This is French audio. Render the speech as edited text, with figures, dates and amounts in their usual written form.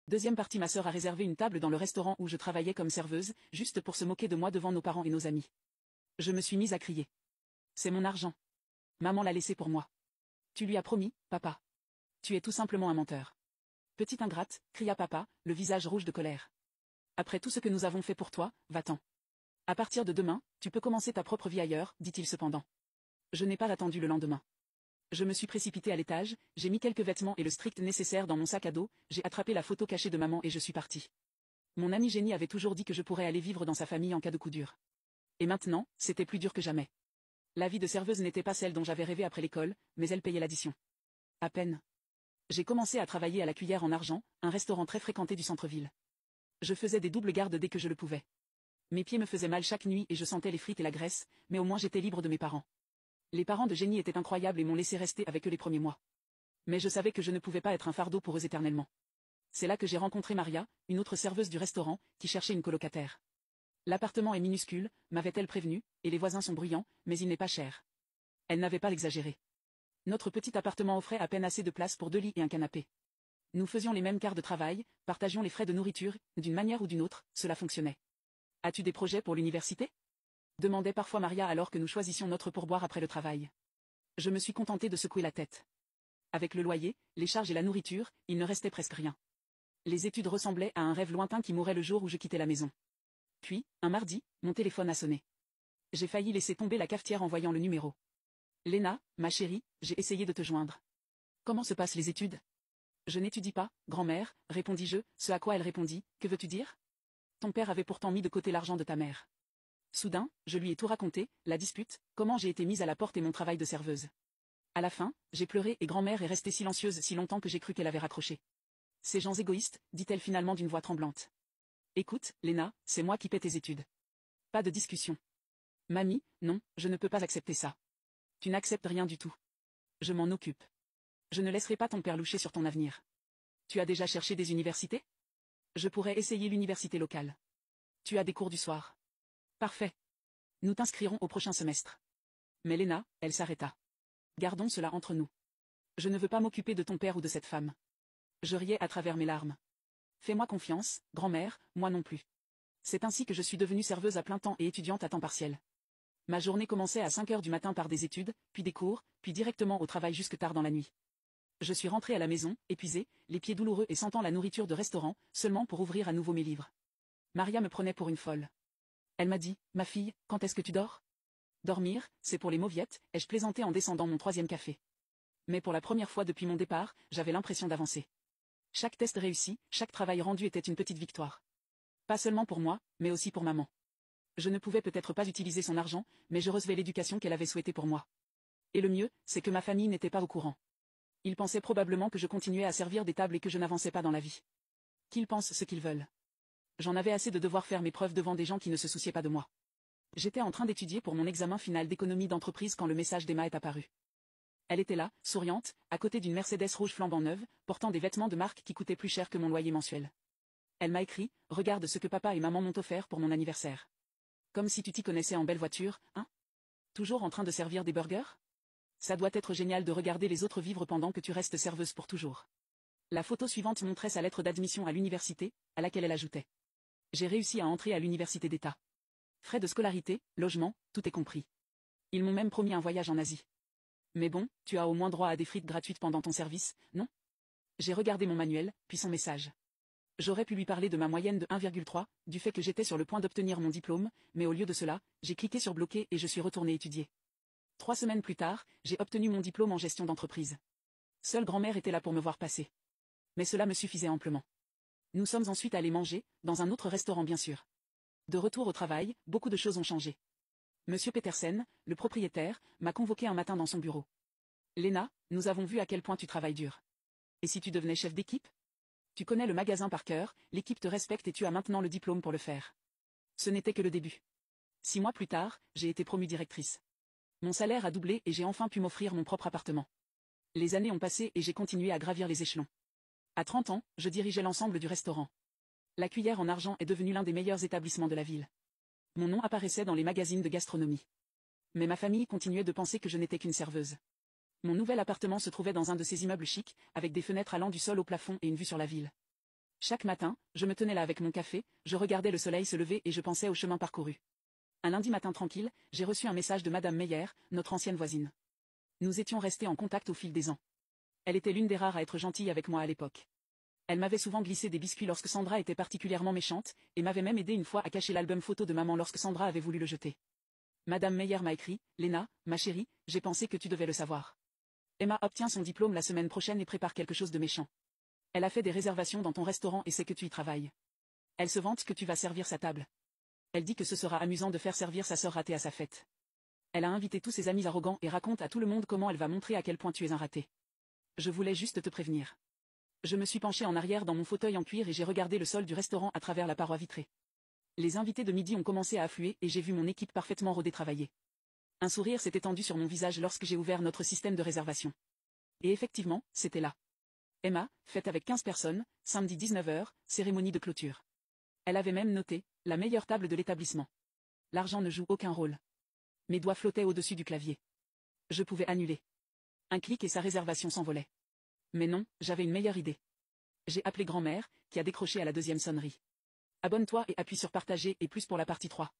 Deuxième partie, ma sœur a réservé une table dans le restaurant où je travaillais comme serveuse, juste pour se moquer de moi devant nos parents et nos amis. Je me suis mise à crier. C'est mon argent. Maman l'a laissé pour moi. Tu lui as promis, papa. Tu es tout simplement un menteur. Petite ingrate, cria papa, le visage rouge de colère. Après tout ce que nous avons fait pour toi, va-t'en. À partir de demain, tu peux commencer ta propre vie ailleurs, dit-il cependant. Je n'ai pas attendu le lendemain. Je me suis précipitée à l'étage, j'ai mis quelques vêtements et le strict nécessaire dans mon sac à dos, j'ai attrapé la photo cachée de maman et je suis partie. Mon ami Jenny avait toujours dit que je pourrais aller vivre dans sa famille en cas de coup dur. Et maintenant, c'était plus dur que jamais. La vie de serveuse n'était pas celle dont j'avais rêvé après l'école, mais elle payait l'addition. À peine. J'ai commencé à travailler à la Cuillère en Argent, un restaurant très fréquenté du centre-ville. Je faisais des doubles gardes dès que je le pouvais. Mes pieds me faisaient mal chaque nuit et je sentais les frites et la graisse, mais au moins j'étais libre de mes parents. Les parents de Jenny étaient incroyables et m'ont laissé rester avec eux les premiers mois. Mais je savais que je ne pouvais pas être un fardeau pour eux éternellement. C'est là que j'ai rencontré Maria, une autre serveuse du restaurant, qui cherchait une colocataire. L'appartement est minuscule, m'avait-elle prévenu, et les voisins sont bruyants, mais il n'est pas cher. Elle n'avait pas exagéré. Notre petit appartement offrait à peine assez de place pour 2 lits et un canapé. Nous faisions les mêmes quarts de travail, partagions les frais de nourriture, d'une manière ou d'une autre, cela fonctionnait. As-tu des projets pour l'université ? Demandait parfois Maria alors que nous choisissions notre pourboire après le travail. Je me suis contentée de secouer la tête. Avec le loyer, les charges et la nourriture, il ne restait presque rien. Les études ressemblaient à un rêve lointain qui mourait le jour où je quittais la maison. Puis, un mardi, mon téléphone a sonné. J'ai failli laisser tomber la cafetière en voyant le numéro. Léna, ma chérie, j'ai essayé de te joindre. Comment se passent les études ? Je n'étudie pas, grand-mère, répondis-je, ce à quoi elle répondit, que veux-tu dire ? Ton père avait pourtant mis de côté l'argent de ta mère. Soudain, je lui ai tout raconté, la dispute, comment j'ai été mise à la porte et mon travail de serveuse. À la fin, j'ai pleuré et grand-mère est restée silencieuse si longtemps que j'ai cru qu'elle avait raccroché. Ces gens égoïstes, dit-elle finalement d'une voix tremblante. Écoute, Léna, c'est moi qui paie tes études. Pas de discussion. Mamie, non, je ne peux pas accepter ça. Tu n'acceptes rien du tout. Je m'en occupe. Je ne laisserai pas ton père loucher sur ton avenir. Tu as déjà cherché des universités ? Je pourrais essayer l'université locale. Tu as des cours du soir. Parfait. Nous t'inscrirons au prochain semestre. Mais Léna, elle s'arrêta. Gardons cela entre nous. Je ne veux pas m'occuper de ton père ou de cette femme. Je riais à travers mes larmes. Fais-moi confiance, grand-mère, moi non plus. C'est ainsi que je suis devenue serveuse à plein temps et étudiante à temps partiel. Ma journée commençait à 5 heures du matin par des études, puis des cours, puis directement au travail jusque tard dans la nuit. Je suis rentrée à la maison, épuisée, les pieds douloureux et sentant la nourriture de restaurant, seulement pour ouvrir à nouveau mes livres. Maria me prenait pour une folle. Elle m'a dit, ma fille, quand est-ce que tu dors ? Dormir, c'est pour les mauviettes, ai-je plaisanté en descendant mon 3e café. Mais pour la première fois depuis mon départ, j'avais l'impression d'avancer. Chaque test réussi, chaque travail rendu était une petite victoire. Pas seulement pour moi, mais aussi pour maman. Je ne pouvais peut-être pas utiliser son argent, mais je recevais l'éducation qu'elle avait souhaitée pour moi. Et le mieux, c'est que ma famille n'était pas au courant. Ils pensaient probablement que je continuais à servir des tables et que je n'avançais pas dans la vie. Qu'ils pensent ce qu'ils veulent. J'en avais assez de devoir faire mes preuves devant des gens qui ne se souciaient pas de moi. J'étais en train d'étudier pour mon examen final d'économie d'entreprise quand le message d'Emma est apparu. Elle était là, souriante, à côté d'une Mercedes rouge flambant neuve, portant des vêtements de marque qui coûtaient plus cher que mon loyer mensuel. Elle m'a écrit, regarde ce que papa et maman m'ont offert pour mon anniversaire. Comme si tu t'y connaissais en belle voiture, hein ? Toujours en train de servir des burgers ? Ça doit être génial de regarder les autres vivre pendant que tu restes serveuse pour toujours. La photo suivante montrait sa lettre d'admission à l'université, à laquelle elle ajoutait. J'ai réussi à entrer à l'université d'État. Frais de scolarité, logement, tout est compris. Ils m'ont même promis un voyage en Asie. Mais bon, tu as au moins droit à des frites gratuites pendant ton service, non ? J'ai regardé mon manuel, puis son message. J'aurais pu lui parler de ma moyenne de 1,3, du fait que j'étais sur le point d'obtenir mon diplôme, mais au lieu de cela, j'ai cliqué sur bloquer et je suis retournée étudier. 3 semaines plus tard, j'ai obtenu mon diplôme en gestion d'entreprise. Seule grand-mère était là pour me voir passer. Mais cela me suffisait amplement. Nous sommes ensuite allés manger, dans un autre restaurant bien sûr. De retour au travail, beaucoup de choses ont changé. Monsieur Petersen, le propriétaire, m'a convoqué un matin dans son bureau. Léna, nous avons vu à quel point tu travailles dur. Et si tu devenais chef d'équipe ? Tu connais le magasin par cœur, l'équipe te respecte et tu as maintenant le diplôme pour le faire. Ce n'était que le début. 6 mois plus tard, j'ai été promue directrice. Mon salaire a doublé et j'ai enfin pu m'offrir mon propre appartement. Les années ont passé et j'ai continué à gravir les échelons. À 30 ans, je dirigeais l'ensemble du restaurant. La Cuillère en Argent est devenue l'un des meilleurs établissements de la ville. Mon nom apparaissait dans les magazines de gastronomie. Mais ma famille continuait de penser que je n'étais qu'une serveuse. Mon nouvel appartement se trouvait dans un de ces immeubles chics, avec des fenêtres allant du sol au plafond et une vue sur la ville. Chaque matin, je me tenais là avec mon café, je regardais le soleil se lever et je pensais au chemin parcouru. Un lundi matin tranquille, j'ai reçu un message de Madame Meyer, notre ancienne voisine. Nous étions restés en contact au fil des ans. Elle était l'une des rares à être gentille avec moi à l'époque. Elle m'avait souvent glissé des biscuits lorsque Sandra était particulièrement méchante, et m'avait même aidé une fois à cacher l'album photo de maman lorsque Sandra avait voulu le jeter. Madame Meyer m'a écrit, Léna, ma chérie, j'ai pensé que tu devais le savoir. Emma obtient son diplôme la semaine prochaine et prépare quelque chose de méchant. Elle a fait des réservations dans ton restaurant et sait que tu y travailles. Elle se vante que tu vas servir sa table. Elle dit que ce sera amusant de faire servir sa sœur ratée à sa fête. Elle a invité tous ses amis arrogants et raconte à tout le monde comment elle va montrer à quel point tu es un raté. Je voulais juste te prévenir. Je me suis penché en arrière dans mon fauteuil en cuir et j'ai regardé le sol du restaurant à travers la paroi vitrée. Les invités de midi ont commencé à affluer et j'ai vu mon équipe parfaitement rodée travailler. Un sourire s'est étendu sur mon visage lorsque j'ai ouvert notre système de réservation. Et effectivement, c'était là. Emma, fête avec 15 personnes, samedi 19h, cérémonie de clôture. Elle avait même noté, la meilleure table de l'établissement. L'argent ne joue aucun rôle. Mes doigts flottaient au-dessus du clavier. Je pouvais annuler. Un clic et sa réservation s'envolait. Mais non, j'avais une meilleure idée. J'ai appelé grand-mère, qui a décroché à la deuxième sonnerie. Abonne-toi et appuie sur partager et plus pour la partie 3.